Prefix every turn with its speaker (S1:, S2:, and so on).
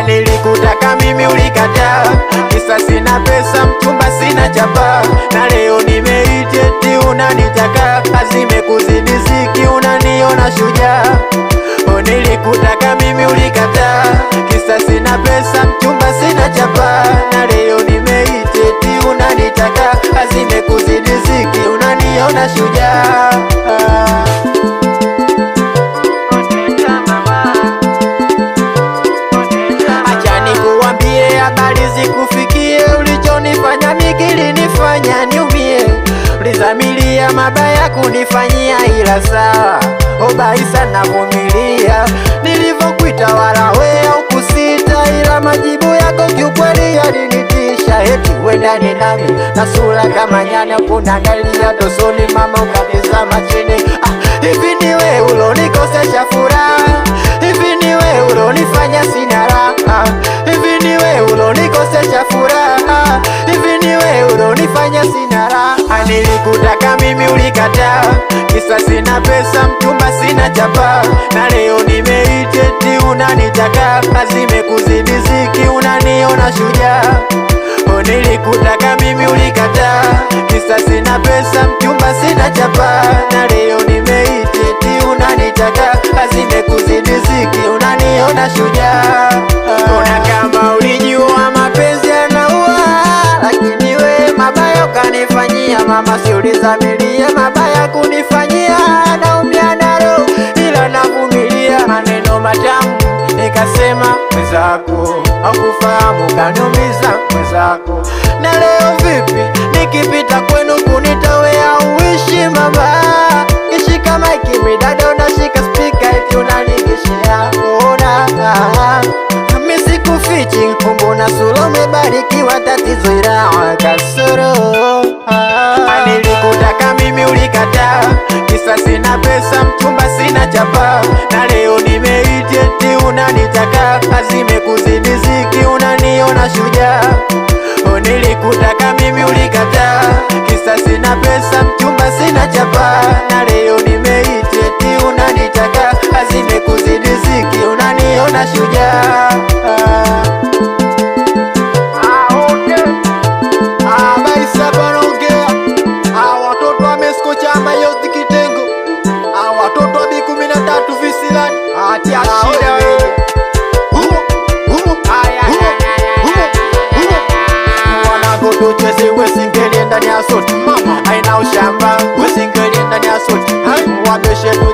S1: Nilikutaka mimi ulikataa, kisa sina pesa mchumba sina chapa, na leo nimeiti eti unanitaka, azimekuzidi ziki unaniona shujaa. Nilikutaka mimi ulikataa, kisa sina pesa mchumba sina chapa, na leo nimeiti eti unanitaka, azimekuzidi ziki unaniona shujaa. Habari zikufikie, ulichonifanya mikili nifanya niumie, ulizamilia mabaya kunifanyia, ila sawa obaisa na vumilia. Nilivyokuita wala we au kusita, ila majibu yako kiukweli yalinitisha. Eti wendani nami na sura kama nyani, kunangalia tosoni mama ukatizama chini. Hivi ni we ulonikosesha furaha, hivi ni we ulonifanya sina raha, hivi ni we ulonikosesha furaha, hivi ni we ulonifanya sina raha. Nilikutaka mimi ulikataa, kisa sina pesa mchumba sina chapa, na leo nimeiti eti unanitaka, azimekuzidi ziki unaniona shujaa. Nilikutaka mimi ulikataa, kisa sina pesa mchumba sina chapa, na leo nimeiti eti unanitaka, azimekuzidi ziki unaniona shujaa. Ona kama ulijua mapenzi yanaua, lakini we mabaya ukanifanyia mama, si ulizamilia mabaya kunifanyia, naumia nalo ila navumilia. Maneno matamu nikasema mwenzako, hakufahamu kaniumiza mwenzako. Na leo vipi nikipita kwenu kunitawea uishi mama, kishika maiki midada unashika speaker eti unanigeshea. Ona misikufichi kumbona sura umebarikiwa, tatizo ila kasoro. Nilikutaka mimi ulikataa, kisa sina pesa mchumba sina chapa, na leo nimeiti eti unanitaka, azimekuzidi ziki unaniona shujaa. Nilikutaka mimi ulikataa, kisa sina pesa mchumba sina chapa, na leo nimeiti eti unanitaka, azimekuzidi ziki unaniona shujaa. Watoto wa B13 visilani atia shida wewe, wanagodo cheze wesingeli ndani ya soti mama, aina ushamba wesingeli ndani ya soti, wameshetu